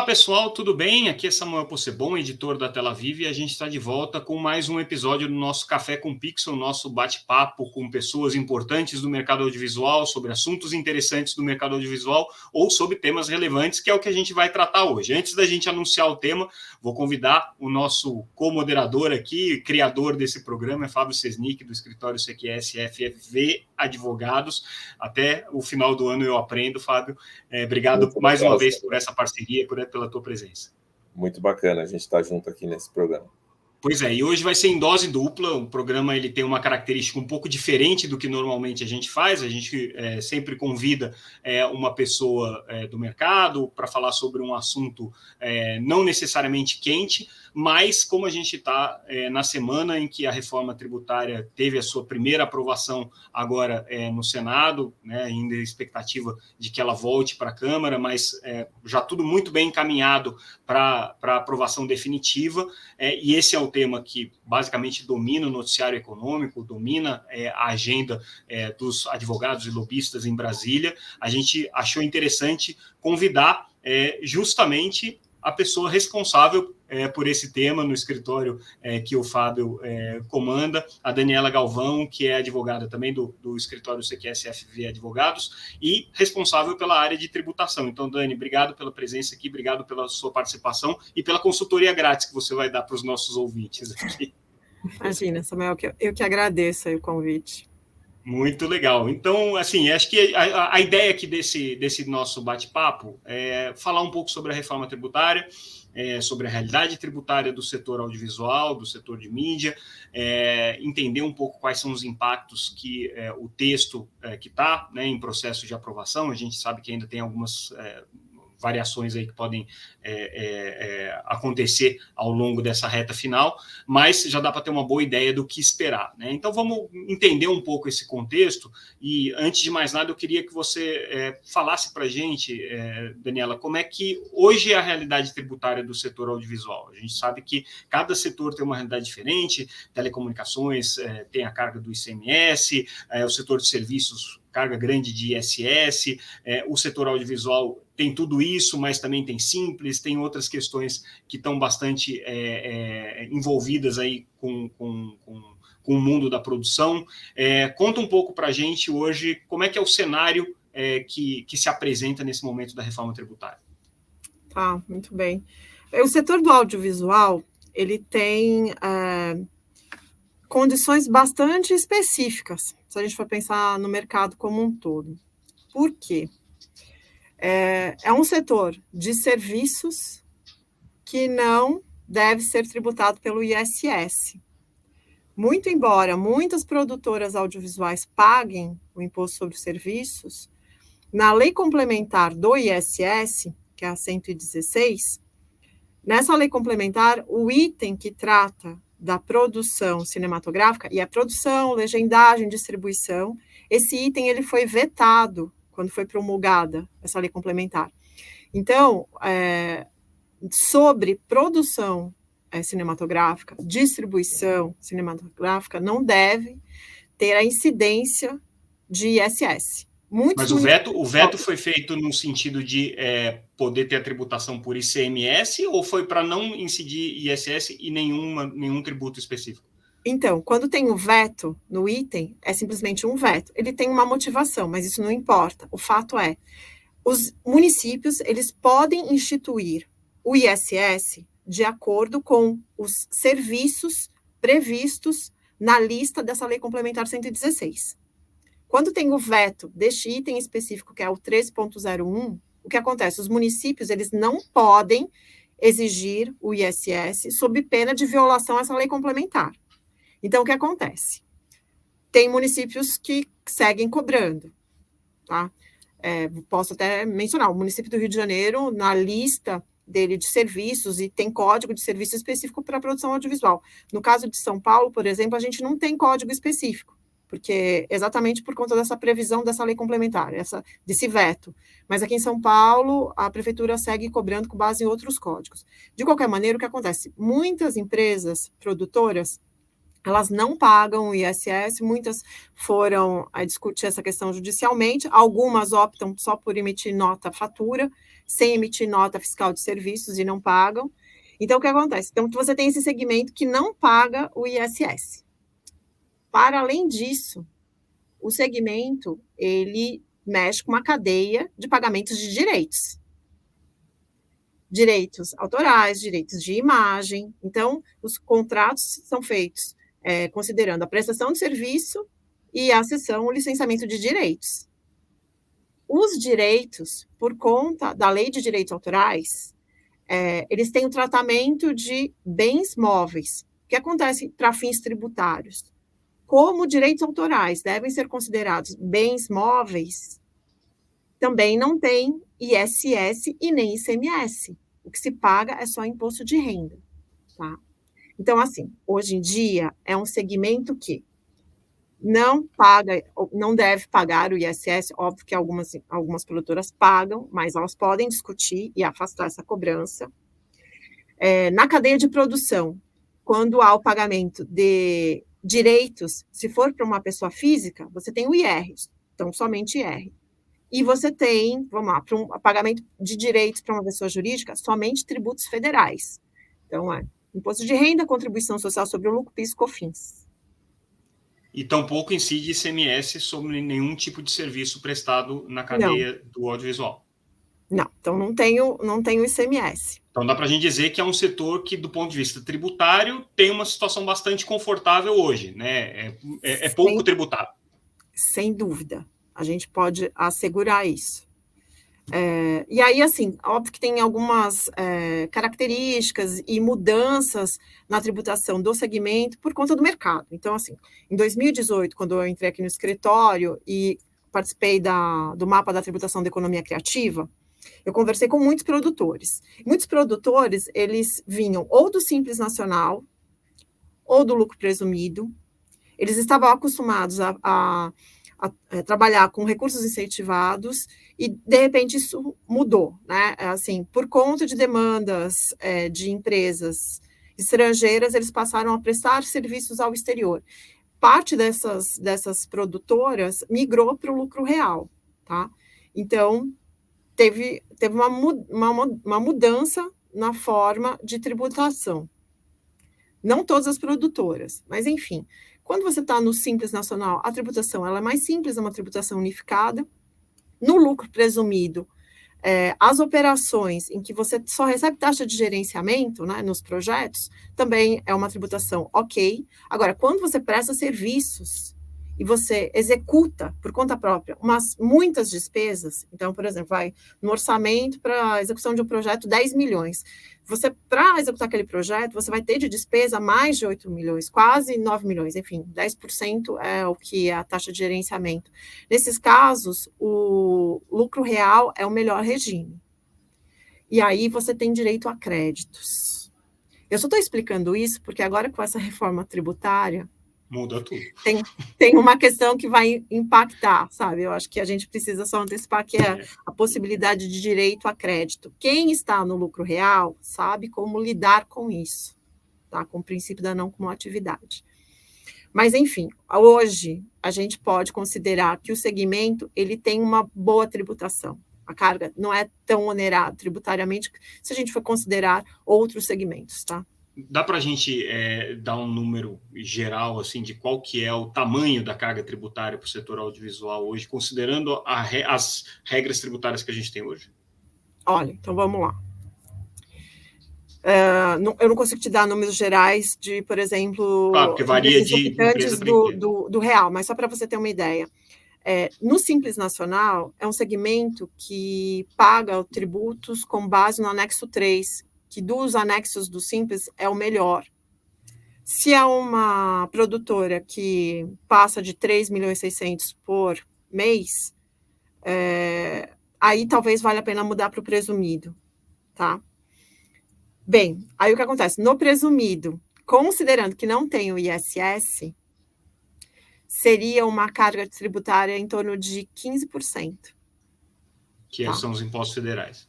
pessoal, tudo bem? Aqui é Samuel Possebon, editor da Tela Vive, e a gente está de volta com mais um episódio do nosso Café com Pixel, nosso bate-papo com pessoas importantes do mercado audiovisual, sobre assuntos interessantes do mercado audiovisual ou sobre temas relevantes, que é o que a gente vai tratar hoje. Antes da gente anunciar o tema, vou convidar o nosso co-moderador aqui, criador desse programa, é Fábio Sesnick, do escritório CQS FFV Advogados. Até o final do ano eu aprendo, Fábio. Obrigado muito mais uma vez por essa parceria, pela tua presença. Muito bacana a gente estar junto aqui nesse programa. Pois é, e hoje vai ser em dose dupla. O programa ele tem uma característica um pouco diferente do que normalmente a gente faz. A gente sempre convida uma pessoa do mercado para falar sobre um assunto não necessariamente quente, mas como a gente está na semana em que a reforma tributária teve a sua primeira aprovação agora no Senado, né, ainda a expectativa de que ela volte para a Câmara, mas já tudo muito bem encaminhado para aprovação definitiva, e esse é o tema que basicamente domina o noticiário econômico, domina a agenda dos advogados e lobistas em Brasília. A gente achou interessante convidar justamente a pessoa responsável por esse tema no escritório que o Fábio comanda, a Daniela Galvão, que é advogada também do escritório CQS-FV Advogados e responsável pela área de tributação. Então, Dani, obrigado pela presença aqui, obrigado pela sua participação e pela consultoria grátis que você vai dar para os nossos ouvintes aqui. Imagina, Samuel, eu que agradeço aí o convite. Muito legal. Então, assim, acho que a ideia aqui desse nosso bate-papo é falar um pouco sobre a reforma tributária, sobre a realidade tributária do setor audiovisual, do setor de mídia, entender um pouco quais são os impactos que o texto que está, né, em processo de aprovação. A gente sabe que ainda tem algumas variações aí que podem acontecer ao longo dessa reta final, mas já dá para ter uma boa ideia do que esperar, né? Então vamos entender um pouco esse contexto e, antes de mais nada, eu queria que você falasse para a gente, Daniela, como é que hoje é a realidade tributária do setor audiovisual. A gente sabe que cada setor tem uma realidade diferente, telecomunicações tem a carga do ICMS, o setor de serviços, carga grande de ISS, o setor audiovisual tem tudo isso, mas também tem simples, tem outras questões que estão bastante envolvidas aí com o mundo da produção. Conta um pouco para a gente hoje como é que é o cenário que se apresenta nesse momento da reforma tributária. Tá, muito bem. O setor do audiovisual, ele tem condições bastante específicas, se a gente for pensar no mercado como um todo. Por quê? É um setor de serviços que não deve ser tributado pelo ISS. Muito embora muitas produtoras audiovisuais paguem o imposto sobre serviços, na lei complementar do ISS, que é a 116, nessa lei complementar, o item que trata da produção cinematográfica, e a produção, legendagem, distribuição, esse item ele foi vetado quando foi promulgada essa lei complementar. Então, sobre produção cinematográfica, distribuição cinematográfica, não deve ter a incidência de ISS. Mas o veto foi feito no sentido de poder ter a tributação por ICMS ou foi para não incidir ISS e nenhum tributo específico? Então, quando tem o veto no item, é simplesmente um veto. Ele tem uma motivação, mas isso não importa. O fato é, os municípios, eles podem instituir o ISS de acordo com os serviços previstos na lista dessa Lei Complementar 116. Quando tem o veto deste item específico, que é o 13.01, o que acontece? Os municípios, eles não podem exigir o ISS sob pena de violação a essa lei complementar. Então, o que acontece? Tem municípios que seguem cobrando, tá? Posso até mencionar, o município do Rio de Janeiro, na lista dele de serviços, e tem código de serviço específico para a produção audiovisual. No caso de São Paulo, por exemplo, a gente não tem código específico, porque exatamente por conta dessa previsão dessa lei complementar, desse veto. Mas aqui em São Paulo, a prefeitura segue cobrando com base em outros códigos. De qualquer maneira, o que acontece? Muitas empresas produtoras, elas não pagam o ISS, muitas foram a discutir essa questão judicialmente, algumas optam só por emitir nota fatura, sem emitir nota fiscal de serviços e não pagam. Então, o que acontece? Então, você tem esse segmento que não paga o ISS. Para além disso, o segmento, ele mexe com uma cadeia de pagamentos de direitos. Direitos autorais, direitos de imagem. Então, os contratos são feitos considerando a prestação de serviço e a cessão, o licenciamento de direitos. Os direitos, por conta da Lei de Direitos Autorais, eles têm o tratamento de bens móveis, que acontece para fins tributários. Como direitos autorais devem ser considerados bens móveis, também não tem ISS e nem ICMS. O que se paga é só imposto de renda, tá? Então, assim, hoje em dia é um segmento que não paga, não deve pagar o ISS, óbvio que algumas produtoras pagam, mas elas podem discutir e afastar essa cobrança. Na cadeia de produção, quando há o pagamento de direitos, se for para uma pessoa física, você tem o IR, então somente IR. E você tem, vamos lá, para um pagamento de direitos para uma pessoa jurídica, somente tributos federais. Então, imposto de renda, contribuição social sobre o lucro, PIS, COFINS. E tampouco incide ICMS sobre nenhum tipo de serviço prestado na cadeia do audiovisual. Não, então não tem o ICMS. Então dá para a gente dizer que é um setor que, do ponto de vista tributário, tem uma situação bastante confortável hoje, né? É pouco tributado. Sem dúvida, a gente pode assegurar isso. E aí, assim, óbvio que tem algumas características e mudanças na tributação do segmento por conta do mercado. Então, assim, em 2018, quando eu entrei aqui no escritório e participei do mapa da tributação da economia criativa, eu conversei com muitos produtores. Muitos produtores, eles vinham ou do Simples Nacional, ou do lucro presumido. Eles estavam acostumados a trabalhar com recursos incentivados e, de repente, isso mudou, né? Assim, por conta de demandas de empresas estrangeiras, eles passaram a prestar serviços ao exterior. Parte dessas produtoras migrou para o lucro real, tá? Então, teve uma mudança na forma de tributação. Não todas as produtoras, mas, enfim, quando você está no Simples Nacional, a tributação ela é mais simples, é uma tributação unificada. No lucro presumido, as operações em que você só recebe taxa de gerenciamento, né, nos projetos, também é uma tributação ok. Agora, quando você presta serviços e você executa por conta própria muitas despesas, então, por exemplo, vai no orçamento para a execução de um projeto 10 milhões. Você, para executar aquele projeto, você vai ter de despesa mais de 8 milhões, quase 9 milhões, enfim, 10% é o que é a taxa de gerenciamento. Nesses casos, o lucro real é o melhor regime. E aí você tem direito a créditos. Eu só estou explicando isso porque agora com essa reforma tributária, muda tudo. Tem uma questão que vai impactar, sabe? Eu acho que a gente precisa só antecipar que é a possibilidade de direito a crédito. Quem está no lucro real sabe como lidar com isso, tá? Com o princípio da não cumulatividade. Mas, enfim, hoje a gente pode considerar que o segmento ele tem uma boa tributação. A carga não é tão onerada tributariamente se a gente for considerar outros segmentos, tá? Dá para a gente dar um número geral assim de qual que é o tamanho da carga tributária para o setor audiovisual hoje, considerando as regras tributárias que a gente tem hoje? Olha, então vamos lá. Eu não consigo te dar números gerais de, por exemplo, claro, porque varia de empresa para empresa. do real, mas só para você ter uma ideia. No Simples Nacional, é um segmento que paga tributos com base no anexo 3, que dos anexos do Simples é o melhor. Se é uma produtora que passa de 3.600.000 por mês, aí talvez valha a pena mudar para o presumido, tá? Bem, aí o que acontece? No presumido, considerando que não tem o ISS, seria uma carga tributária em torno de 15%. Que são os impostos federais.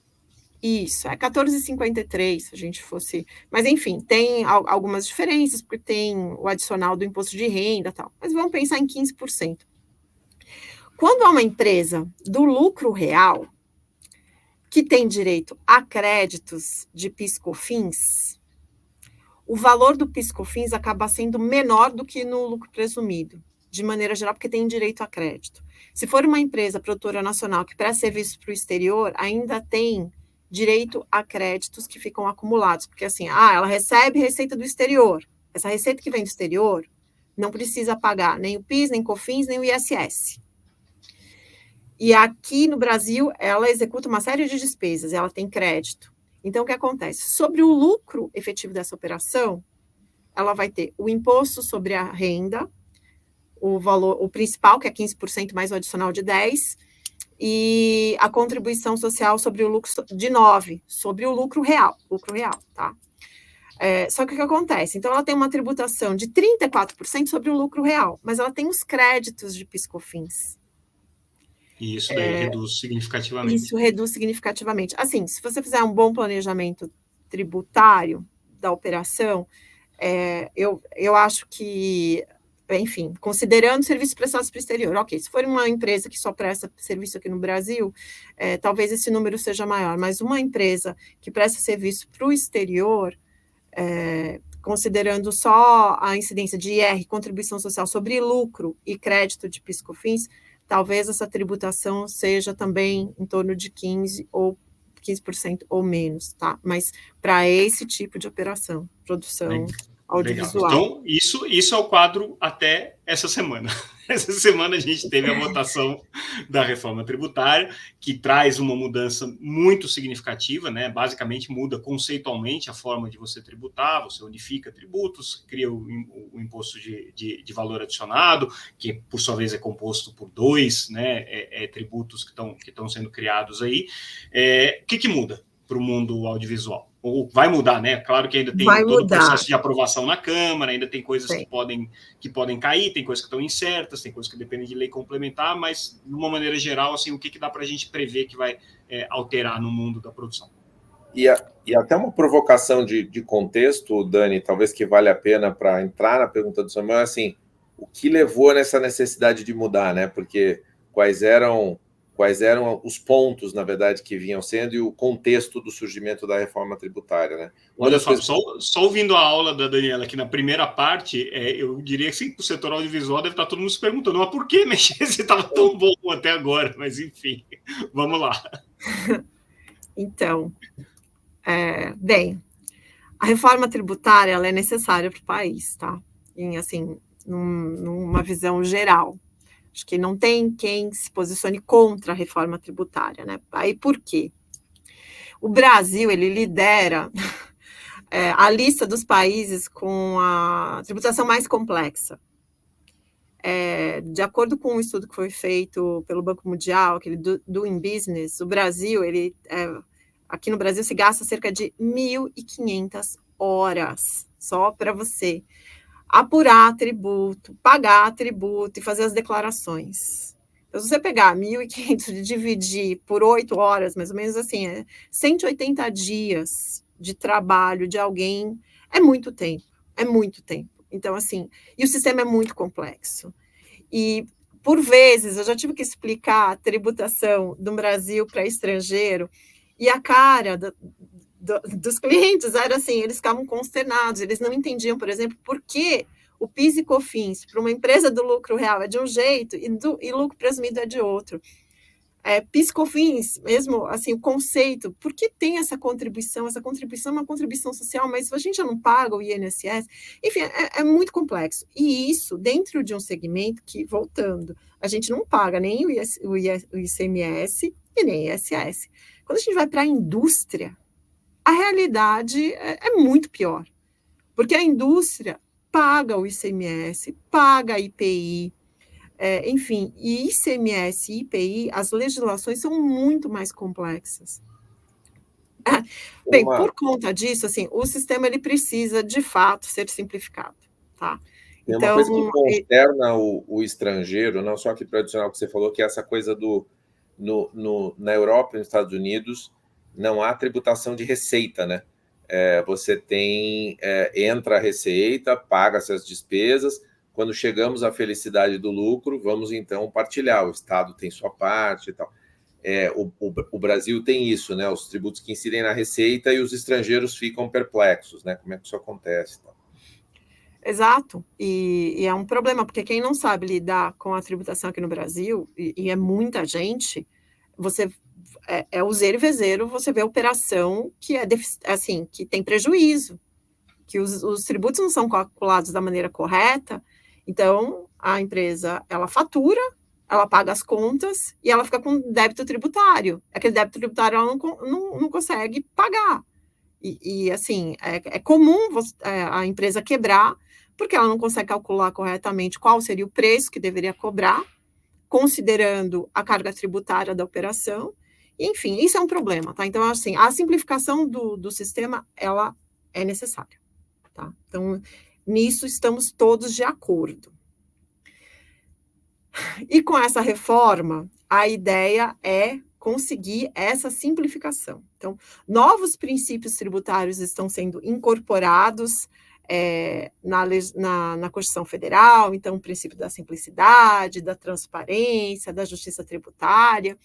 Isso, é 14,53, se a gente fosse... Mas, enfim, tem algumas diferenças, porque tem o adicional do imposto de renda e tal. Mas vamos pensar em 15%. Quando há uma empresa do lucro real, que tem direito a créditos de PIS/COFINS, o valor do PIS/COFINS acaba sendo menor do que no lucro presumido, de maneira geral, porque tem direito a crédito. Se for uma empresa produtora nacional que presta serviço para o exterior, ainda tem direito a créditos que ficam acumulados, porque assim, ela recebe receita do exterior. Essa receita que vem do exterior não precisa pagar nem o PIS, nem COFINS, nem o ISS. E aqui no Brasil, ela executa uma série de despesas, ela tem crédito. Então, o que acontece? Sobre o lucro efetivo dessa operação, ela vai ter o imposto sobre a renda, o valor, o principal, que é 15% mais o adicional de 10%, e a contribuição social sobre o lucro de 9%, sobre o lucro real, tá? Só que o que acontece? Então, ela tem uma tributação de 34% sobre o lucro real, mas ela tem os créditos de PIS/COFINS. E isso daí reduz significativamente. Isso reduz significativamente. Assim, se você fizer um bom planejamento tributário da operação, eu acho que, enfim, considerando serviços prestados para o exterior, ok, se for uma empresa que só presta serviço aqui no Brasil, talvez esse número seja maior, mas uma empresa que presta serviço para o exterior, considerando só a incidência de IR, contribuição social sobre lucro e crédito de PIS/COFINS, talvez essa tributação seja também em torno de 15% ou menos, tá? Mas para esse tipo de operação, produção audiovisual. Legal. Então, isso é o quadro até essa semana. Essa semana a gente teve a votação da reforma tributária, que traz uma mudança muito significativa, né? Basicamente muda conceitualmente a forma de você tributar, você unifica tributos, cria o imposto de valor adicionado, que por sua vez é composto por 2, né, tributos que estão sendo criados aí. O que muda para o mundo audiovisual? Ou vai mudar, né? Claro que ainda tem todo o processo de aprovação na Câmara, ainda tem coisas que podem cair, tem coisas que estão incertas, tem coisas que dependem de lei complementar, mas, de uma maneira geral, assim, o que dá para a gente prever que vai alterar no mundo da produção? E até uma provocação de contexto, Dani, talvez que vale a pena para entrar na pergunta do Samuel, assim, o que levou nessa necessidade de mudar, né? Porque quais eram os pontos, na verdade, que vinham sendo e o contexto do surgimento da reforma tributária, né? Olha, Fábio, só ouvindo a aula da Daniela aqui na primeira parte, eu diria que sim, o setor audiovisual deve estar todo mundo se perguntando, mas por que mexer se estava tão bom até agora? Mas, enfim, vamos lá. Então, bem, a reforma tributária ela é necessária para o país, tá? Em, assim, numa visão geral. Acho que não tem quem se posicione contra a reforma tributária, né? Aí por quê? O Brasil, ele lidera a lista dos países com a tributação mais complexa. De acordo com um estudo que foi feito pelo Banco Mundial, aquele Doing Business, o Brasil, aqui no Brasil se gasta cerca de 1.500 horas só para você apurar tributo, pagar tributo e fazer as declarações. Então, se você pegar 1.500 e dividir por 8 horas, mais ou menos assim, 180 dias de trabalho de alguém, é muito tempo. Então, assim, e o sistema é muito complexo. E, por vezes, eu já tive que explicar a tributação do Brasil para estrangeiro, e a cara dos clientes era assim, eles ficavam consternados, eles não entendiam, por exemplo, por que o PIS e COFINS para uma empresa do lucro real é de um jeito e lucro presumido é de outro. PIS e COFINS, mesmo assim, o conceito, por que tem essa contribuição? Essa contribuição é uma contribuição social, mas a gente já não paga o INSS, enfim, é muito complexo. E isso dentro de um segmento que, voltando, a gente não paga nem o ICMS e nem o ISS. Quando a gente vai para a indústria, a realidade é muito pior, porque a indústria paga o ICMS, paga a IPI, enfim, e ICMS e IPI, as legislações são muito mais complexas. Bem, por conta disso, assim, o sistema ele precisa, de fato, ser simplificado, tá? Tem uma coisa que consterna o estrangeiro, não só aqui tradicional que você falou, que é essa coisa na Europa e nos Estados Unidos, não há tributação de receita, né? Você tem, entra a receita, paga-se as despesas, quando chegamos à felicidade do lucro, vamos então partilhar, o Estado tem sua parte e tal. O Brasil tem isso, né? Os tributos que incidem na receita e os estrangeiros ficam perplexos, né? Como é que isso acontece? Tal. Exato, e é um problema, porque quem não sabe lidar com a tributação aqui no Brasil, e é muita gente, você o zero e vezeiro, você vê a operação que assim, que tem prejuízo, que os tributos não são calculados da maneira correta, então a empresa, ela fatura, ela paga as contas e ela fica com débito tributário. Aquele débito tributário ela não consegue pagar. E assim, é comum a empresa quebrar, porque ela não consegue calcular corretamente qual seria o preço que deveria cobrar, considerando a carga tributária da operação. Enfim, isso é um problema, tá? Então, assim, a simplificação do sistema, ela é necessária, tá? Então, nisso estamos todos de acordo. E com essa reforma, a ideia é conseguir essa simplificação. Então, novos princípios tributários estão sendo incorporados na Constituição Federal, então, o princípio da simplicidade, da transparência, da justiça tributária,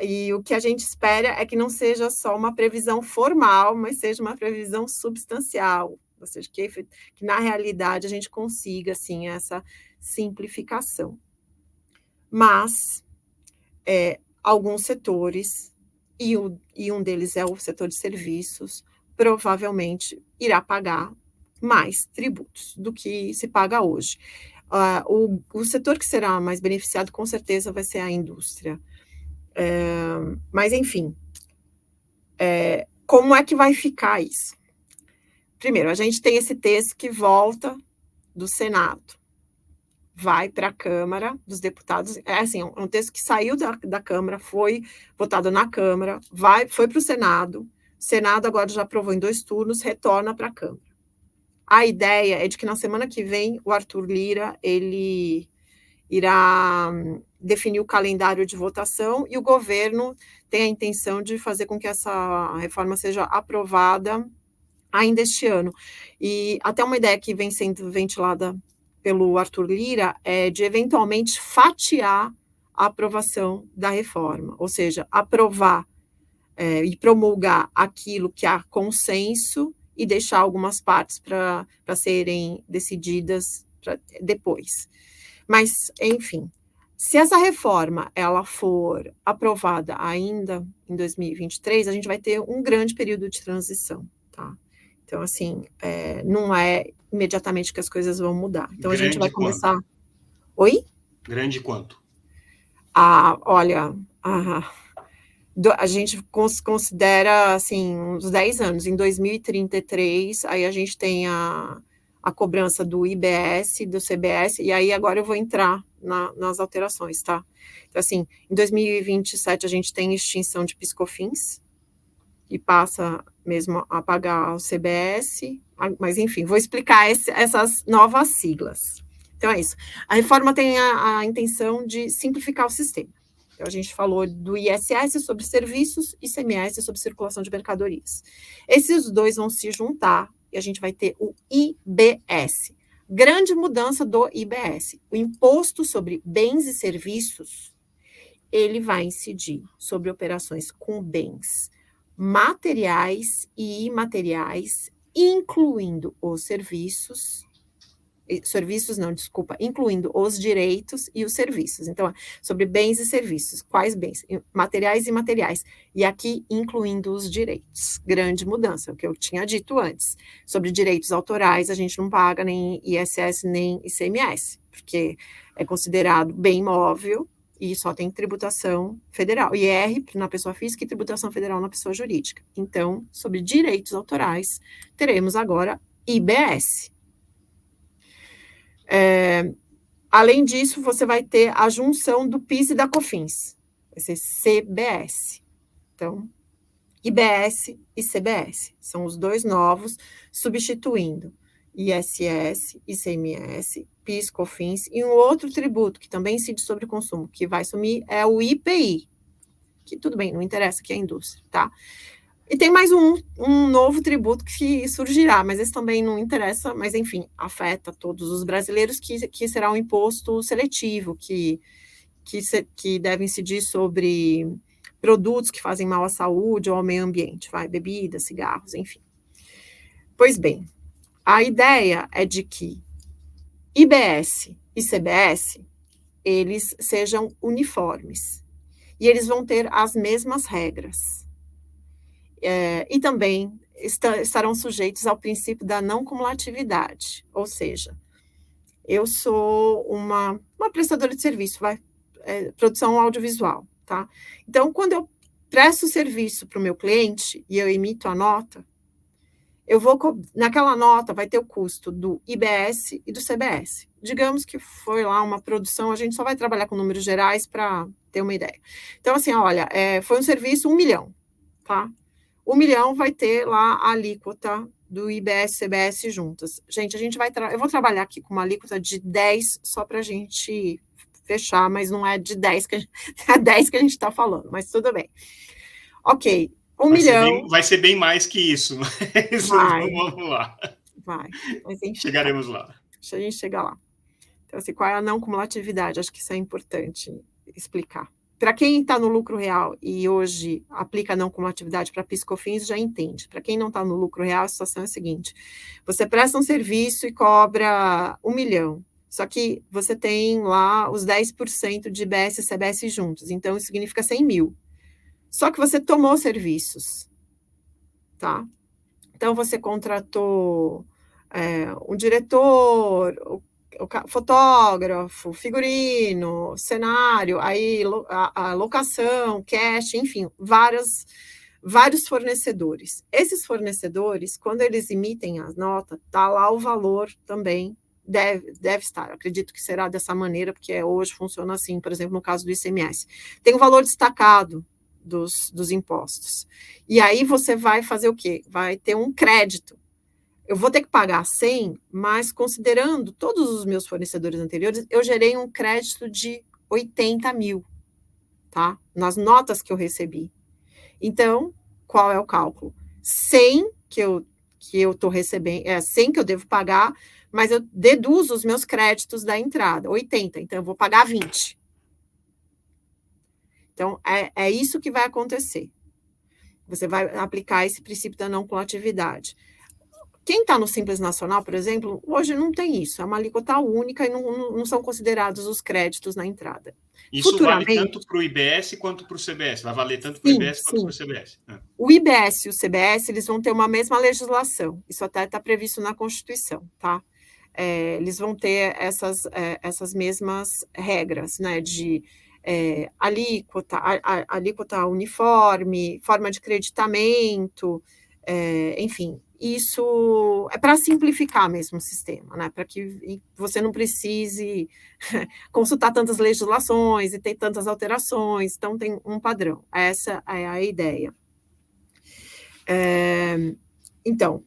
e o que a gente espera é que não seja só uma previsão formal, mas seja uma previsão substancial, ou seja, que na realidade a gente consiga, assim, essa simplificação. Mas alguns setores, e um deles é o setor de serviços, provavelmente irá pagar mais tributos do que se paga hoje. O setor que será mais beneficiado, com certeza, vai ser a indústria. Mas, enfim, como é que vai ficar isso? Primeiro, a gente tem esse texto que volta do Senado, vai para a Câmara dos Deputados, assim, um texto que saiu da Câmara, foi votado na Câmara, foi para o Senado, o Senado agora já aprovou em 2 turnos, retorna para a Câmara. A ideia é de que na semana que vem o Arthur Lira, ele irá definir o calendário de votação e o governo tem a intenção de fazer com que essa reforma seja aprovada ainda este ano. E até uma ideia que vem sendo ventilada pelo Arthur Lira é de eventualmente fatiar a aprovação da reforma, ou seja, aprovar e promulgar aquilo que há consenso e deixar algumas partes para serem decididas depois. Mas, enfim, se essa reforma ela for aprovada ainda em 2023, a gente vai ter um grande período de transição, tá? Então, assim, não é imediatamente que as coisas vão mudar. Então, grande a gente vai começar... Quanto? Oi? Grande quanto? Olha, a gente considera, assim, uns 10 anos. Em 2033, aí a gente tem a cobrança do IBS, do CBS, e aí agora eu vou entrar nas alterações, tá? Então, assim, em 2027 a gente tem extinção de PIS/COFINS, e passa mesmo a pagar o CBS, mas enfim, vou explicar essas novas siglas. Então é isso. A reforma tem a intenção de simplificar o sistema. Então a gente falou do ISS sobre serviços e ICMS sobre circulação de mercadorias. Esses dois vão se juntar e a gente vai ter o IBS. Grande mudança do IBS. O imposto sobre bens e serviços, ele vai incidir sobre operações com bens materiais e imateriais, incluindo os incluindo os direitos e os serviços. Então, sobre bens e serviços, quais bens? Materiais e imateriais. E aqui, incluindo os direitos. Grande mudança, é o que eu tinha dito antes. Sobre direitos autorais, a gente não paga nem ISS nem ICMS, porque é considerado bem imóvel, e só tem tributação federal, IR na pessoa física e tributação federal na pessoa jurídica. Então, sobre direitos autorais, teremos agora IBS. Além disso, você vai ter a junção do PIS e da COFINS, vai ser CBS. Então, IBS e CBS, são os dois novos, substituindo ISS, ICMS, PIS, COFINS, e um outro tributo que também incide sobre o consumo, que vai sumir, é o IPI. que tudo bem, não interessa, que é a indústria, tá? E tem mais um novo tributo que surgirá, mas esse também não interessa, mas enfim, afeta todos os brasileiros, que será um imposto seletivo, que deve incidir sobre produtos que fazem mal à saúde ou ao meio ambiente, bebidas, cigarros, enfim. Pois bem, a ideia é de que IBS e CBS, eles sejam uniformes, e eles vão ter as mesmas regras. E também estarão sujeitos ao princípio da não cumulatividade, ou seja, eu sou uma prestadora de serviço, produção audiovisual, tá? Então, quando eu presto serviço para o meu cliente e eu emito a nota, naquela nota vai ter o custo do IBS e do CBS. Digamos que foi lá uma produção, a gente só vai trabalhar com números gerais para ter uma ideia. Então, assim, olha, foi um serviço 1 milhão, tá? 1 milhão vai ter lá a alíquota do IBS e CBS juntas. Gente, eu vou trabalhar aqui com uma alíquota de 10 só para a gente fechar, mas não é de 10 que a gente está falando, mas tudo bem. Ok, 1 milhão... vai ser bem mais que isso, mas vamos lá. Vai, mas enfim, chegaremos lá. Deixa a gente chegar lá. Então, assim, qual é a não cumulatividade? Acho que isso é importante explicar. Para quem está no lucro real e hoje aplica a não cumulatividade para PIS/COFINS, já entende. Para quem não está no lucro real, a situação é a seguinte: você presta um serviço e cobra 1 milhão, só que você tem lá os 10% de IBS e CBS juntos, então isso significa 100 mil. Só que você tomou serviços, tá? Então, você contratou um diretor, fotógrafo, figurino, cenário, aí a locação, cash, enfim, vários fornecedores. Esses fornecedores, quando eles emitem a nota, tá lá o valor também, deve estar. Eu acredito que será dessa maneira, porque hoje funciona assim, por exemplo, no caso do ICMS. Tem um valor destacado dos impostos. E aí você vai fazer o quê? Vai ter um crédito. Eu vou ter que pagar 100, mas considerando todos os meus fornecedores anteriores, eu gerei um crédito de 80 mil, tá? Nas notas que eu recebi. Então, qual é o cálculo? 100 que eu estou recebendo, 100 que eu devo pagar, mas eu deduzo os meus créditos da entrada, 80, então eu vou pagar 20. Então, é isso que vai acontecer. Você vai aplicar esse princípio da não cumulatividade. Quem está no Simples Nacional, por exemplo, hoje não tem isso. É uma alíquota única e não são considerados os créditos na entrada. Isso vale tanto para o IBS quanto para o CBS? Vai valer tanto para o IBS quanto para o CBS? O IBS e o CBS, eles vão ter uma mesma legislação. Isso até está previsto na Constituição, tá? Eles vão ter essas mesmas regras, né, de alíquota uniforme, forma de creditamento, enfim, isso é para simplificar mesmo o sistema, né, para que você não precise consultar tantas legislações e ter tantas alterações, então tem um padrão, essa é a ideia. Então,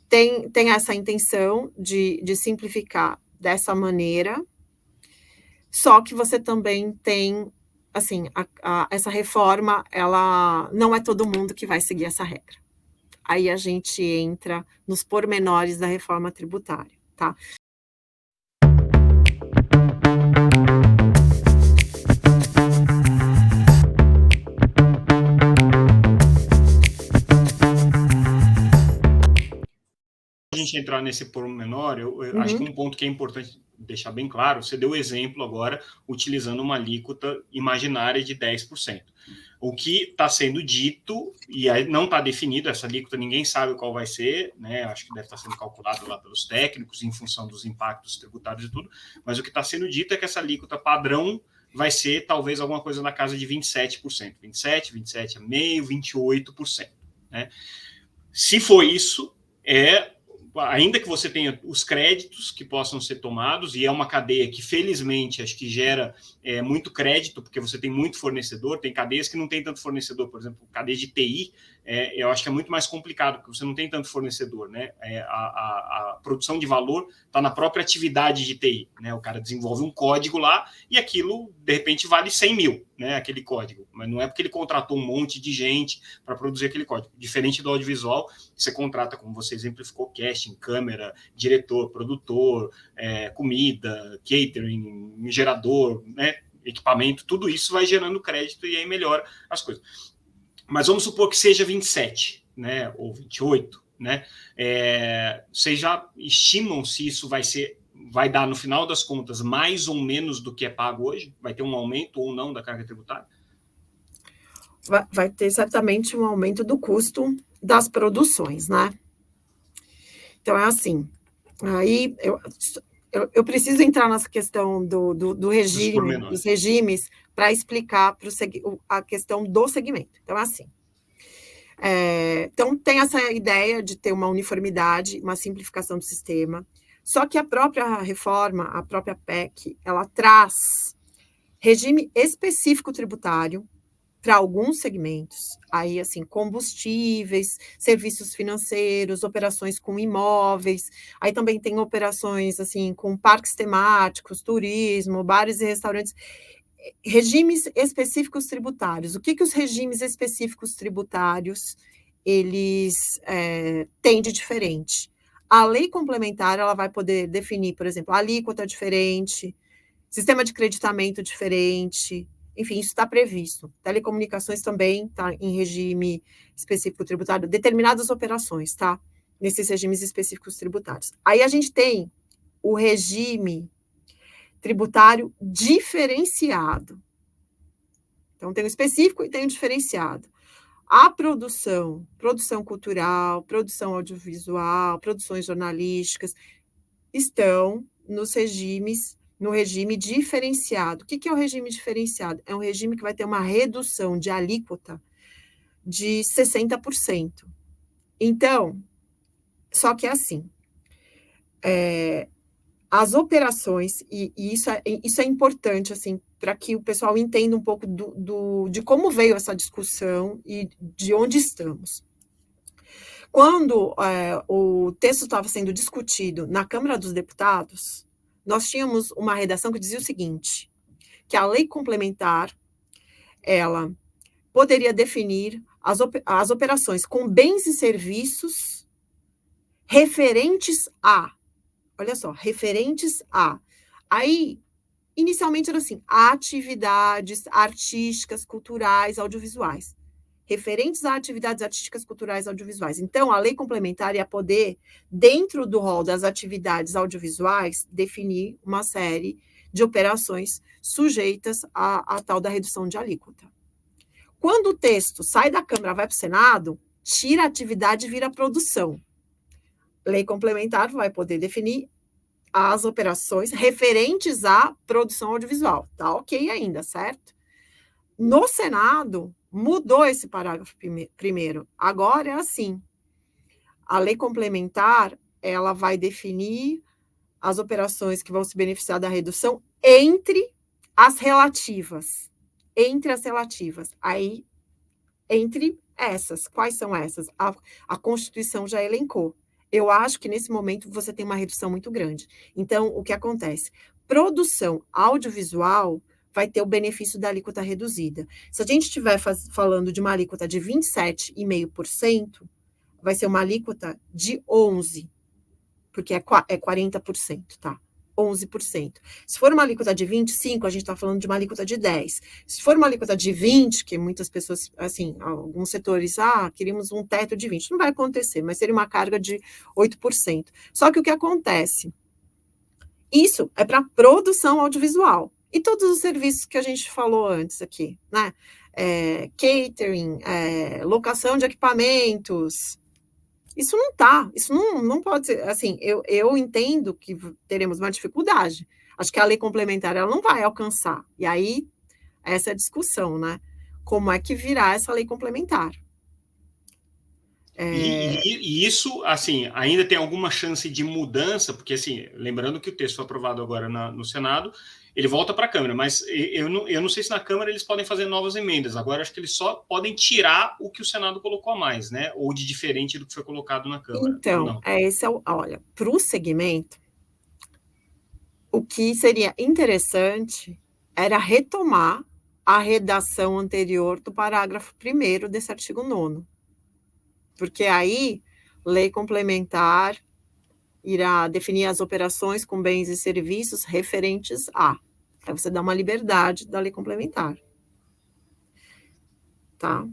tem essa intenção de simplificar dessa maneira, só que você também tem, assim, essa reforma, ela não é todo mundo que vai seguir essa regra. Aí a gente entra nos pormenores da reforma tributária, tá? A gente entrar nesse pormenor, eu acho que um ponto que é importante deixar bem claro, você deu o exemplo agora utilizando uma alíquota imaginária de 10%. O que está sendo dito, e aí não está definido essa alíquota, ninguém sabe qual vai ser, né? Acho que deve estar sendo calculado lá pelos técnicos, em função dos impactos tributários e tudo, mas o que está sendo dito é que essa alíquota padrão vai ser talvez alguma coisa na casa de 27%. 27,5%, 28%. Né? Se for isso, ainda que você tenha os créditos que possam ser tomados, e é uma cadeia que, felizmente, acho que gera muito crédito, porque você tem muito fornecedor, tem cadeias que não tem tanto fornecedor, por exemplo, cadeia de TI, eu acho que é muito mais complicado, porque você não tem tanto fornecedor, né? A produção de valor está na própria atividade de TI, né? O cara desenvolve um código lá e aquilo, de repente, vale 100 mil, né, aquele código, mas não é porque ele contratou um monte de gente para produzir aquele código. Diferente do audiovisual, você contrata, como você exemplificou, casting, câmera, diretor, produtor, comida, catering, gerador, né, equipamento, tudo isso vai gerando crédito e aí melhora as coisas. Mas vamos supor que seja 27, né, ou 28, né? Vocês já estimam se isso vai dar, no final das contas, mais ou menos do que é pago hoje? Vai ter um aumento ou não da carga tributária? Vai ter certamente um aumento do custo das produções, né? Então, é assim, aí eu preciso entrar nessa questão do regime, dos regimes, para explicar a questão do segmento. Então, é assim. Então, tem essa ideia de ter uma uniformidade, uma simplificação do sistema, só que a própria reforma, a própria PEC, ela traz regime específico tributário para alguns segmentos, aí, assim, combustíveis, serviços financeiros, operações com imóveis, aí também tem operações, assim, com parques temáticos, turismo, bares e restaurantes, regimes específicos tributários. O que os regimes específicos tributários, eles têm de diferente? A lei complementar, ela vai poder definir, por exemplo, alíquota diferente, sistema de creditamento diferente, enfim, isso está previsto. Telecomunicações também está em regime específico tributário, determinadas operações, tá? Nesses regimes específicos tributários. Aí a gente tem o regime tributário diferenciado. Então, tem o específico e tem o diferenciado. A produção cultural, produção audiovisual, produções jornalísticas, estão no regime diferenciado. O que é o regime diferenciado? É um regime que vai ter uma redução de alíquota de 60%. Então, só que é assim, as operações, e isso é importante, assim, para que o pessoal entenda um pouco de como veio essa discussão e de onde estamos. Quando o texto estava sendo discutido na Câmara dos Deputados, nós tínhamos uma redação que dizia o seguinte, que a lei complementar, ela poderia definir as operações com bens e serviços referentes a, olha só, referentes a. Aí, inicialmente era assim, atividades artísticas, culturais, audiovisuais. Referentes a atividades artísticas, culturais, audiovisuais. Então, a lei complementar ia poder, dentro do rol das atividades audiovisuais, definir uma série de operações sujeitas à tal da redução de alíquota. Quando o texto sai da Câmara, vai para o Senado, tira a atividade e vira produção. Lei complementar vai poder definir as operações referentes à produção audiovisual. Tá ok ainda, certo? No Senado, mudou esse parágrafo primeiro. Agora é assim. A lei complementar, ela vai definir as operações que vão se beneficiar da redução entre as relativas. Entre as relativas. Aí, entre essas. Quais são essas? A Constituição já elencou. Eu acho que nesse momento você tem uma redução muito grande. Então, o que acontece? Produção audiovisual vai ter o benefício da alíquota reduzida. Se a gente estiver falando de uma alíquota de 27,5%, vai ser uma alíquota de 11%, porque é 40%, tá? 11%. Se for uma alíquota de 25%, a gente está falando de uma alíquota de 10%. Se for uma alíquota de 20%, que muitas pessoas, assim, alguns setores, queríamos um teto de 20%. Não vai acontecer, mas seria uma carga de 8%. Só que o que acontece? Isso é para produção audiovisual. E todos os serviços que a gente falou antes aqui, né? Catering, locação de equipamentos. Isso não pode ser, assim, eu entendo que teremos uma dificuldade. Acho que a lei complementar, ela não vai alcançar. E aí, essa é a discussão, né? Como é que virá essa lei complementar? E isso, assim, ainda tem alguma chance de mudança, porque, assim, lembrando que o texto foi aprovado agora no Senado, ele volta para a Câmara, mas eu não sei se na Câmara eles podem fazer novas emendas. Agora, acho que eles só podem tirar o que o Senado colocou a mais, né? Ou de diferente do que foi colocado na Câmara. Então, olha, para o segmento, o que seria interessante era retomar a redação anterior do parágrafo 1º desse artigo 9º. Porque aí, lei complementar irá definir as operações com bens e serviços referentes a. Aí você dá uma liberdade da lei complementar. Tá?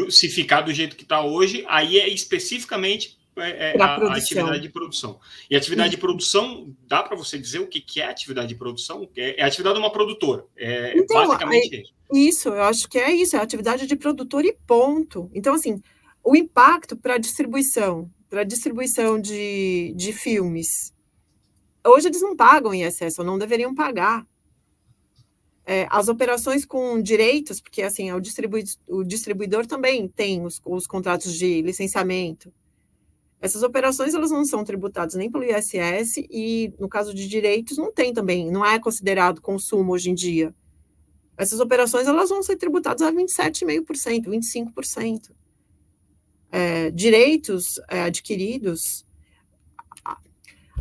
Se ficar do jeito que está hoje, aí é especificamente a atividade de produção. E atividade de produção, dá para você dizer o que é atividade de produção? É a atividade de uma produtora. Então, basicamente isso. Isso, eu acho que é isso, é a atividade de produtor e ponto. Então, assim, o impacto para a distribuição de filmes. Hoje eles não pagam ISS, ou não deveriam pagar. As operações com direitos, porque assim, o distribuidor também tem os contratos de licenciamento. Essas operações elas não são tributadas nem pelo ISS e, no caso de direitos, não tem também, não é considerado consumo hoje em dia. Essas operações elas vão ser tributadas a 27,5%, 25%. Direitos adquiridos,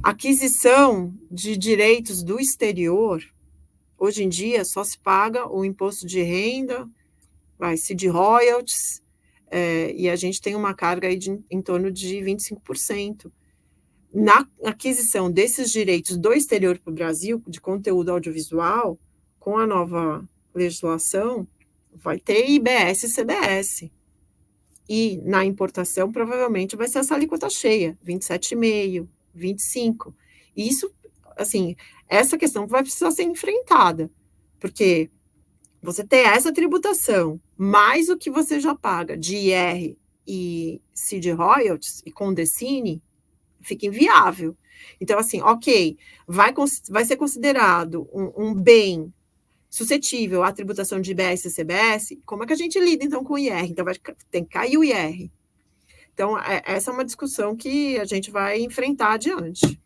aquisição de direitos do exterior, hoje em dia só se paga o imposto de renda, de royalties, e a gente tem uma carga aí em torno de 25%. Na aquisição desses direitos do exterior para o Brasil, de conteúdo audiovisual, com a nova legislação, vai ter IBS e CBS. E na importação, provavelmente, vai ser essa alíquota cheia, 27,5%, 25%. E isso, assim, essa questão vai precisar ser enfrentada, porque você ter essa tributação, mais o que você já paga de IR e CID royalties e Condecine, fica inviável. Então, assim, ok, vai ser considerado um bem suscetível à tributação de IBS e CBS, como é que a gente lida, então, com o IR? Então, tem que cair o IR. Então, essa é uma discussão que a gente vai enfrentar adiante.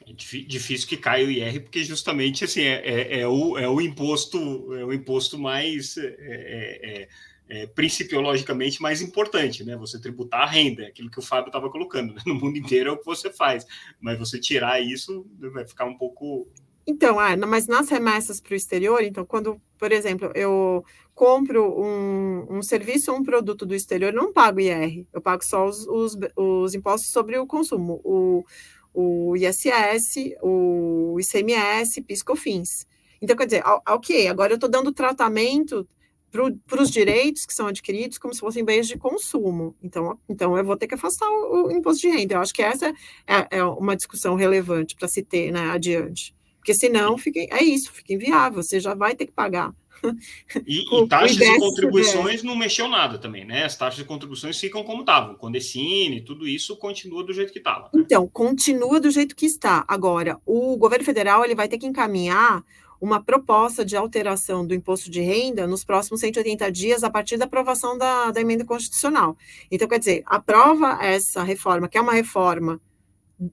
É difícil que caia o IR, porque justamente assim, é o imposto mais principiologicamente mais importante, né? Você tributar a renda, aquilo que o Fábio estava colocando, né? No mundo inteiro é o que você faz, mas você tirar isso vai ficar um pouco... Então, mas nas remessas para o exterior, então, quando, por exemplo, eu compro um serviço ou um produto do exterior, eu não pago IR, eu pago só os impostos sobre o consumo, o ISS, o ICMS, PIS, COFINS. Então, quer dizer, ok, agora eu estou dando tratamento para os direitos que são adquiridos como se fossem bens de consumo. Então eu vou ter que afastar o imposto de renda. Eu acho que essa é uma discussão relevante para se ter, né, adiante. Porque senão fica inviável, você já vai ter que pagar. E taxas e contribuições não mexeu nada também, né? As taxas e contribuições ficam como estavam. Condecine, tudo isso continua do jeito que estava. Né? Então, continua do jeito que está. Agora, o governo federal ele vai ter que encaminhar uma proposta de alteração do imposto de renda nos próximos 180 dias, a partir da aprovação da emenda constitucional. Então, quer dizer, aprova essa reforma, que é uma reforma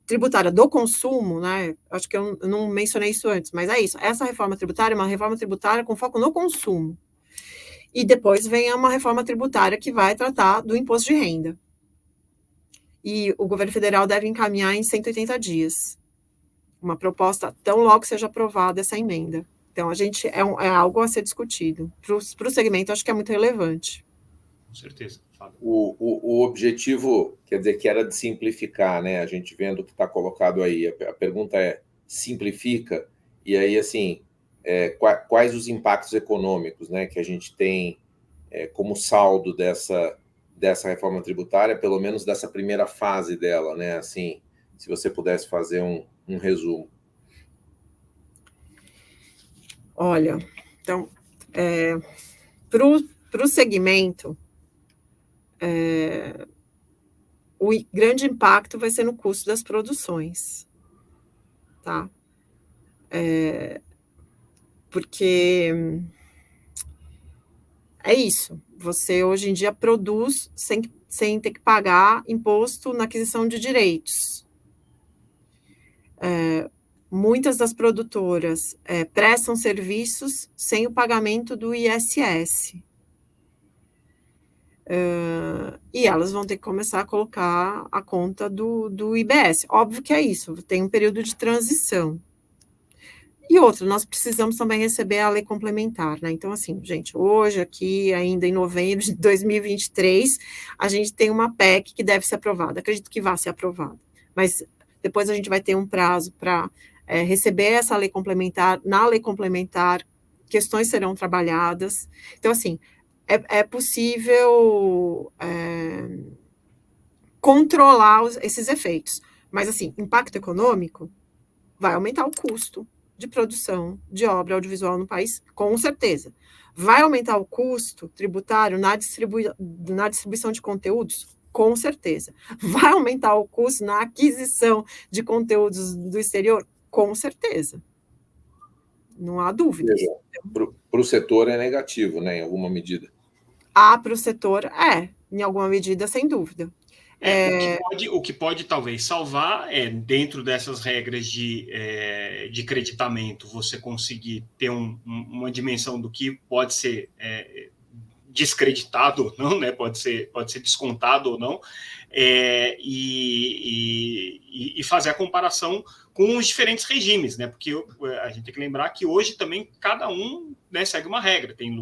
tributária do consumo, né? Acho que eu não mencionei isso antes, mas é isso. Essa reforma tributária é uma reforma tributária com foco no consumo. E depois vem uma reforma tributária que vai tratar do imposto de renda. E o governo federal deve encaminhar em 180 dias uma proposta tão logo seja aprovada essa emenda. Então, a gente é algo a ser discutido. Para o segmento, acho que é muito relevante. Com certeza. O objetivo, quer dizer, que era de simplificar, né? A gente vendo o que está colocado aí. A pergunta é, simplifica? E aí, assim, quais os impactos econômicos, né, que a gente tem como saldo dessa reforma tributária, pelo menos dessa primeira fase dela, né? Assim, se você pudesse fazer um resumo. Olha, então, para o segmento, o grande impacto vai ser no custo das produções, tá? Porque é isso, você hoje em dia produz sem ter que pagar imposto na aquisição de direitos. Muitas das produtoras prestam serviços sem o pagamento do ISS. E elas vão ter que começar a colocar a conta do IBS. Óbvio que é isso, tem um período de transição. E outra, nós precisamos também receber a lei complementar, né? Então, assim, gente, hoje aqui, ainda em novembro de 2023, a gente tem uma PEC que deve ser aprovada. Acredito que vai ser aprovada. Mas depois a gente vai ter um prazo para receber essa lei complementar. Na lei complementar, questões serão trabalhadas. Então, assim, é possível controlar esses efeitos. Mas, assim, impacto econômico vai aumentar o custo de produção de obra audiovisual no país, com certeza. Vai aumentar o custo tributário na distribuição de conteúdos? Com certeza. Vai aumentar o custo na aquisição de conteúdos do exterior? Com certeza. Não há dúvida. Para o setor é negativo, né, em alguma medida. Para o setor, em alguma medida, sem dúvida. O que pode talvez salvar dentro dessas regras de creditamento, você conseguir ter uma dimensão do que pode ser descreditado ou não, né? Pode ser descontado ou não, e fazer a comparação com os diferentes regimes, né? Porque a gente tem que lembrar que hoje também cada um, né, segue uma regra, tem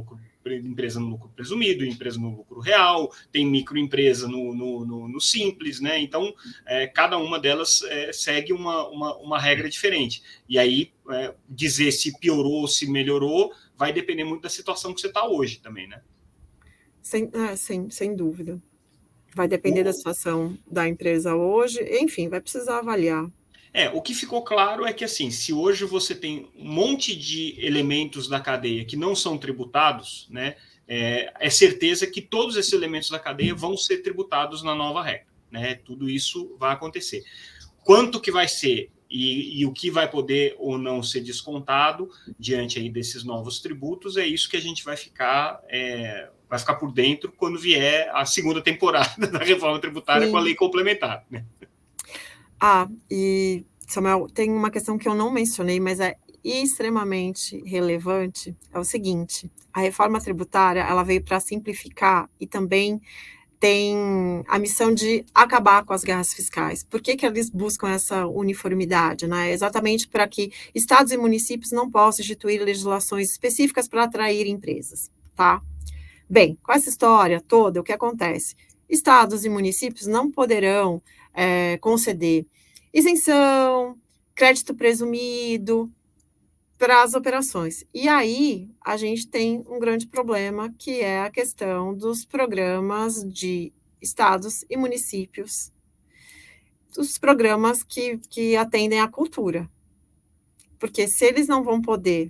empresa no lucro presumido, empresa no lucro real, tem microempresa no simples, né? Então, cada uma delas segue uma regra diferente. E aí, dizer se piorou ou se melhorou vai depender muito da situação que você está hoje também, né? Sem dúvida. Vai depender da situação da empresa hoje, enfim, vai precisar avaliar. O que ficou claro é que, assim, se hoje você tem um monte de elementos da cadeia que não são tributados, né, é certeza que todos esses elementos da cadeia vão ser tributados na nova regra, né? Tudo isso vai acontecer. Quanto que vai ser e o que vai poder ou não ser descontado diante aí desses novos tributos, é isso que a gente vai ficar por dentro quando vier a segunda temporada da reforma tributária. Sim. Com a lei complementar, né? E, Samuel, tem uma questão que eu não mencionei, mas é extremamente relevante, é o seguinte: a reforma tributária, ela veio para simplificar e também tem a missão de acabar com as guerras fiscais. Por que eles buscam essa uniformidade, né? Exatamente para que estados e municípios não possam instituir legislações específicas para atrair empresas, tá? Bem, com essa história toda, o que acontece? Estados e municípios não poderão conceder isenção, crédito presumido para as operações. E aí, a gente tem um grande problema, que é a questão dos programas de estados e municípios, dos programas que atendem à cultura. Porque se eles não vão poder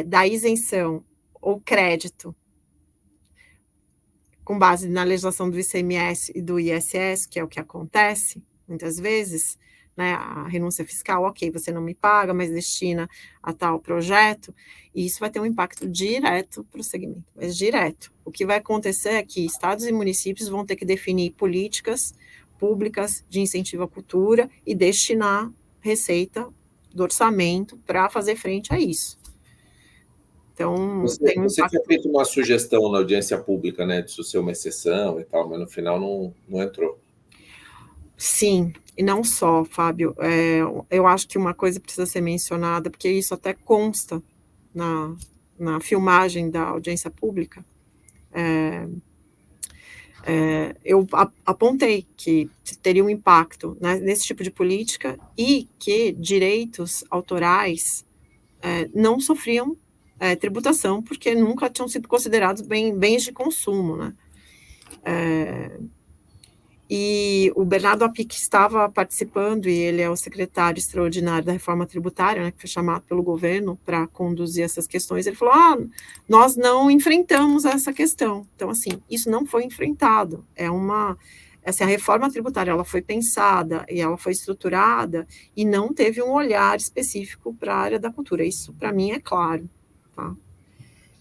dar isenção ou crédito com base na legislação do ICMS e do ISS, que é o que acontece muitas vezes, né, a renúncia fiscal, ok, você não me paga, mas destina a tal projeto, e isso vai ter um impacto direto para o segmento, mas direto. O que vai acontecer é que estados e municípios vão ter que definir políticas públicas de incentivo à cultura e destinar receita do orçamento para fazer frente a isso. Então, você tinha feito uma sugestão na audiência pública, né, de isso ser uma exceção e tal, mas no final não entrou. Sim, e não só, Fábio. Eu acho que uma coisa precisa ser mencionada, porque isso até consta na filmagem da audiência pública. Eu apontei que teria um impacto, né, nesse tipo de política e que direitos autorais não sofriam tributação, porque nunca tinham sido considerados bens de consumo, né? E o Bernardo Apic estava participando, e ele é o secretário extraordinário da reforma tributária, né, que foi chamado pelo governo para conduzir essas questões. Ele falou: nós não enfrentamos essa questão. Então, assim, isso não foi enfrentado. A reforma tributária, ela foi pensada e ela foi estruturada e não teve um olhar específico para a área da cultura. Isso, para mim, é claro. Tá?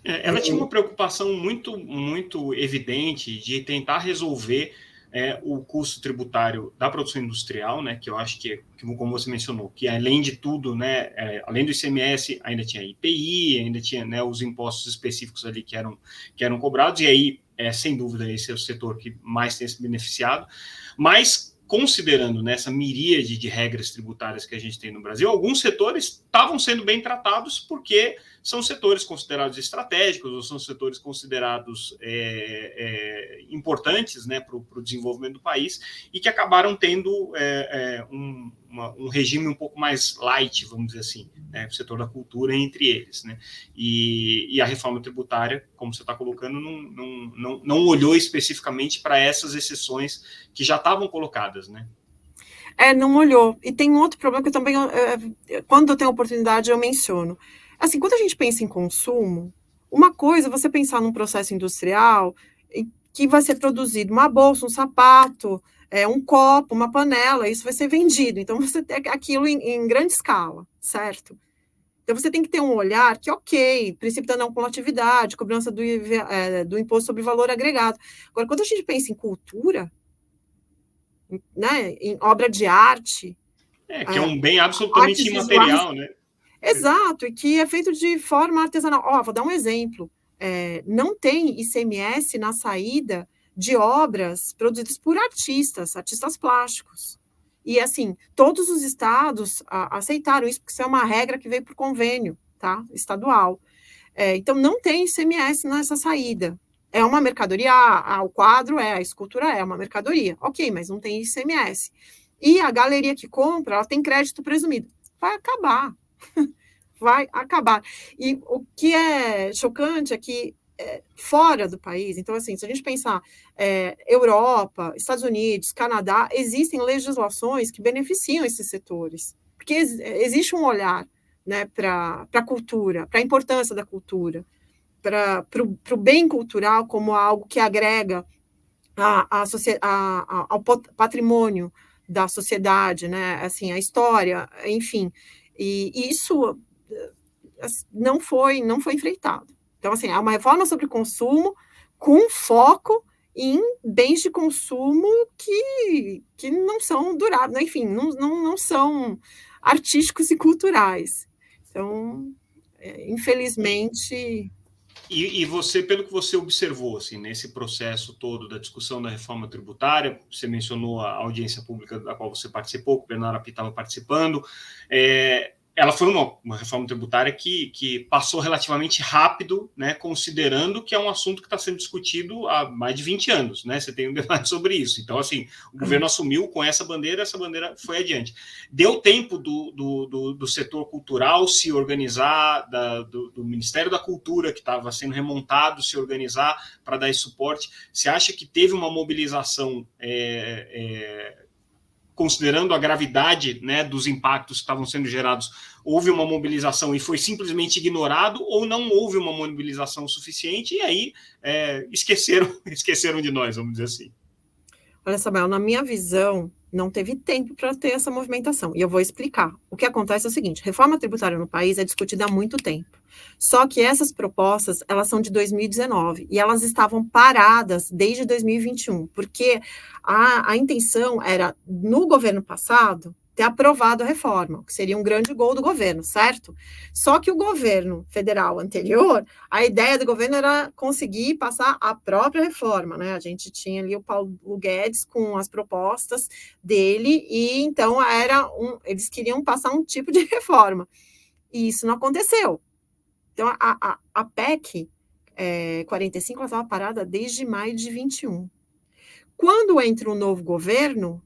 Ela tinha uma preocupação muito, muito evidente de tentar resolver o custo tributário da produção industrial, né, que eu acho que, como você mencionou, que além de tudo, né, além do ICMS, ainda tinha IPI, ainda tinha, né, os impostos específicos ali que eram cobrados, e aí, sem dúvida, esse é o setor que mais tem se beneficiado, mas considerando nessa miríade de regras tributárias que a gente tem no Brasil, alguns setores estavam sendo bem tratados porque são setores considerados estratégicos ou são setores considerados importantes, né, para o desenvolvimento do país e que acabaram tendo um regime um pouco mais light, vamos dizer assim, né, o setor da cultura entre eles, né, e a reforma tributária, como você está colocando, não olhou especificamente para essas exceções que já estavam colocadas, né? Não olhou. E tem um outro problema que eu também, quando eu tenho oportunidade, eu menciono. Assim, quando a gente pensa em consumo, uma coisa é você pensar num processo industrial que vai ser produzido uma bolsa, um sapato, um copo, uma panela, isso vai ser vendido. Então, você tem aquilo em grande escala, certo? Então, você tem que ter um olhar que, ok, princípio da não cumulatividade, cobrança do imposto sobre valor agregado. Agora, quando a gente pensa em cultura, né, em obra de arte... que é um bem absolutamente imaterial, né? Exato, e que é feito de forma artesanal. Vou dar um exemplo. Não tem ICMS na saída de obras produzidas por artistas plásticos. E, assim, todos os estados aceitaram isso, porque isso é uma regra que veio por convênio, tá? Estadual. Então, não tem ICMS nessa saída. É uma mercadoria, o quadro a escultura é uma mercadoria. Ok, mas não tem ICMS. E a galeria que compra, ela tem crédito presumido. Vai acabar. Vai acabar. E o que é chocante é que fora do país, então, assim, se a gente pensar Europa, Estados Unidos, Canadá, existem legislações que beneficiam esses setores, porque existe um olhar, né, para a cultura, para a importância da cultura, para o bem cultural como algo que agrega ao patrimônio da sociedade, né, assim, a história, enfim, e isso não foi enfrentado. Então, assim, é uma reforma sobre consumo com foco em bens de consumo que não são duráveis, enfim, não são artísticos e culturais. Então, infelizmente... E você, pelo que você observou, assim, nesse processo todo da discussão da reforma tributária, você mencionou a audiência pública da qual você participou, que o Bernardo Api estava participando, ela foi uma reforma tributária que passou relativamente rápido, né, considerando que é um assunto que está sendo discutido há mais de 20 anos, né? Você tem um debate sobre isso. Então, assim, o governo assumiu com essa bandeira foi adiante. Deu tempo do setor cultural se organizar, do Ministério da Cultura, que estava sendo remontado, se organizar para dar esse suporte. Você acha que teve uma mobilização considerando a gravidade, né, dos impactos que estavam sendo gerados, houve uma mobilização e foi simplesmente ignorado, ou não houve uma mobilização suficiente, e aí esqueceram de nós, vamos dizer assim? Olha, Samuel, na minha visão, não teve tempo para ter essa movimentação, e eu vou explicar. O que acontece é o seguinte, reforma tributária no país é discutida há muito tempo, só que essas propostas, elas são de 2019, e elas estavam paradas desde 2021, porque a intenção era, no governo passado, ter aprovado a reforma, que seria um grande gol do governo, certo? Só que o governo federal anterior, a ideia do governo era conseguir passar a própria reforma, né? A gente tinha ali o Paulo Guedes com as propostas dele, e então eles queriam passar um tipo de reforma. E isso não aconteceu. Então, a PEC 45 estava parada desde maio de 21. Quando entra um novo governo,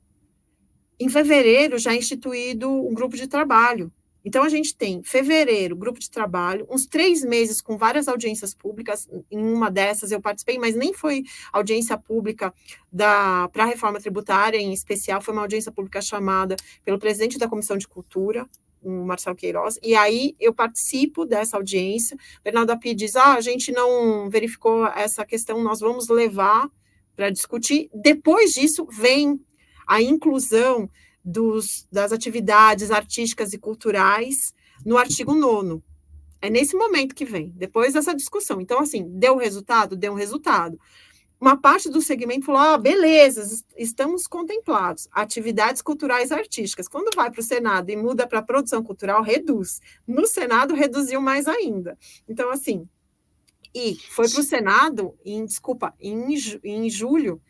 em fevereiro já é instituído um grupo de trabalho. Então, a gente tem fevereiro, grupo de trabalho, uns 3 meses com várias audiências públicas. Em uma dessas eu participei, mas nem foi audiência pública para a reforma tributária em especial, foi uma audiência pública chamada pelo presidente da Comissão de Cultura, o Marcelo Queiroz, e aí eu participo dessa audiência. Bernardo Api diz, a gente não verificou essa questão, nós vamos levar para discutir. Depois disso, vem a inclusão das atividades artísticas e culturais no artigo 9º. É nesse momento que vem, depois dessa discussão. Então, assim, deu resultado? Deu um resultado. Uma parte do segmento falou, beleza, estamos contemplados. Atividades culturais artísticas. Quando vai para o Senado e muda para produção cultural, reduz. No Senado, reduziu mais ainda. Então, assim, e foi para o Senado em julho.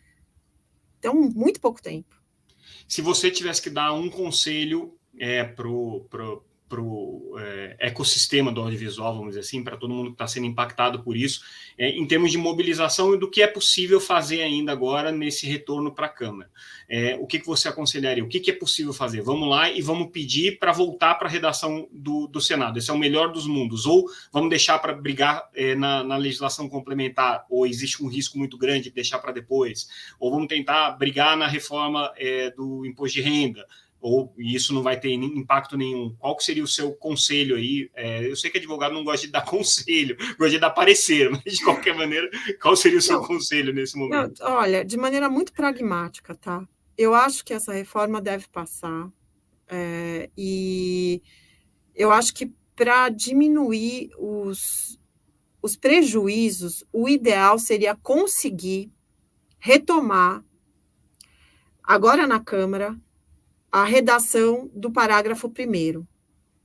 Então, muito pouco tempo. Se você tivesse que dar um conselho para o ecossistema do audiovisual, vamos dizer assim, para todo mundo que está sendo impactado por isso, em termos de mobilização e do que é possível fazer ainda agora nesse retorno para a Câmara. O que você aconselharia? O que é possível fazer? Vamos lá e vamos pedir para voltar para a redação do Senado. Esse é o melhor dos mundos. Ou vamos deixar para brigar na legislação complementar, ou existe um risco muito grande de deixar para depois, ou vamos tentar brigar na reforma do imposto de renda, ou isso não vai ter impacto nenhum. Qual que seria o seu conselho aí? Eu sei que advogado não gosta de dar conselho, gosta de dar parecer, mas de qualquer maneira, qual seria o seu conselho nesse momento? Olha, de maneira muito pragmática, tá? Eu acho que essa reforma deve passar, e eu acho que para diminuir os prejuízos, o ideal seria conseguir retomar, agora na Câmara, a redação do parágrafo 1º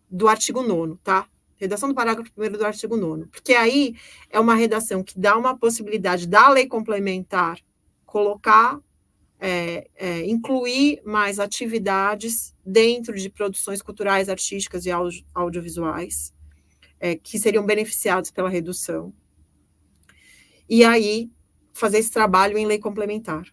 do artigo 9º, tá? Redação do parágrafo 1º do artigo 9º, porque aí é uma redação que dá uma possibilidade da lei complementar colocar, incluir mais atividades dentro de produções culturais, artísticas e audiovisuais, que seriam beneficiados pela redução. E aí, fazer esse trabalho em lei complementar.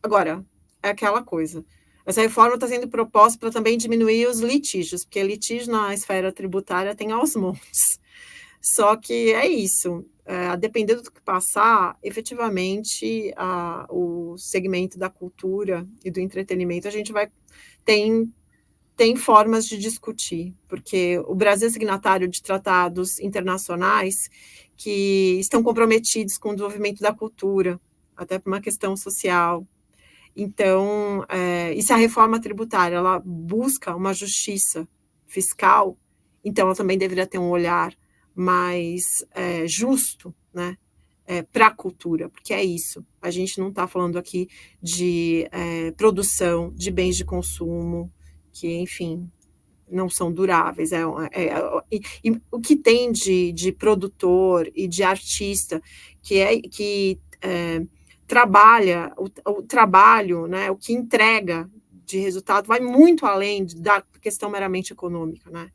Agora, é aquela coisa. Essa reforma está sendo proposta para também diminuir os litígios, porque litígio na esfera tributária tem aos montes. Só que é isso. Dependendo do que passar, efetivamente, o segmento da cultura e do entretenimento, a gente tem formas de discutir, porque o Brasil é signatário de tratados internacionais que estão comprometidos com o desenvolvimento da cultura, até por uma questão social. Então, e se a reforma tributária ela busca uma justiça fiscal, então ela também deveria ter um olhar mais justo, né, para a cultura, porque é isso. A gente não está falando aqui de produção de bens de consumo, que, enfim, não são duráveis. E o que tem de produtor e de artista que trabalha, o trabalho, né, o que entrega de resultado vai muito além da questão meramente econômica, né?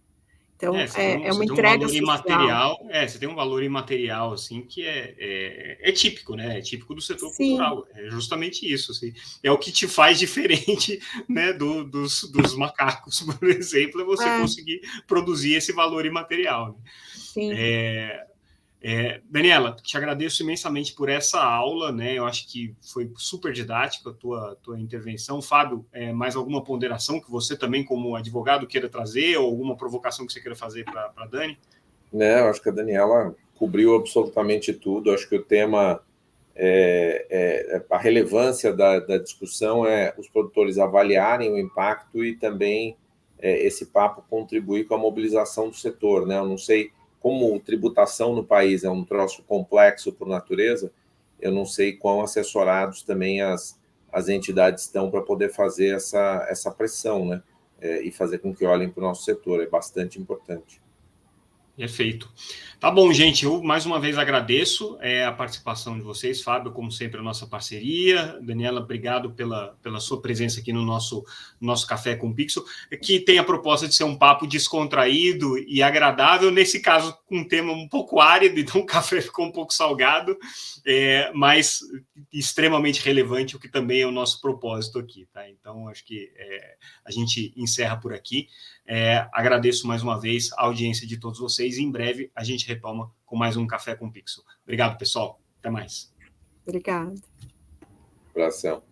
Então, é uma entrega social. Você tem um valor imaterial, assim, que é típico, né? É típico do setor Sim. cultural. É justamente isso, assim. É o que te faz diferente, né, dos macacos, por exemplo, é você conseguir produzir esse valor imaterial. Né? Sim. Daniela, te agradeço imensamente por essa aula, né? Eu acho que foi super didática a tua intervenção. Fábio, mais alguma ponderação que você também, como advogado, queira trazer, ou alguma provocação que você queira fazer para a Dani? Eu acho que a Daniela cobriu absolutamente tudo. Acho que o tema, a relevância da discussão é os produtores avaliarem o impacto e também esse papo contribuir com a mobilização do setor, né? Eu não sei como tributação no país é um troço complexo por natureza, eu não sei quão assessorados também as entidades estão para poder fazer essa pressão, né? E fazer com que olhem para o nosso setor, é bastante importante. Perfeito. Tá bom, gente, eu mais uma vez agradeço a participação de vocês, Fábio, como sempre, a nossa parceria. Daniela, obrigado pela sua presença aqui no nosso Café com Pixel, que tem a proposta de ser um papo descontraído e agradável, nesse caso, com um tema um pouco árido, então o café ficou um pouco salgado, mas extremamente relevante, o que também é o nosso propósito aqui, tá? Então, acho que a gente encerra por aqui. Agradeço mais uma vez a audiência de todos vocês e em breve a gente retoma com mais um Café com Pixel. Obrigado, pessoal. Até mais. Obrigada. Abração.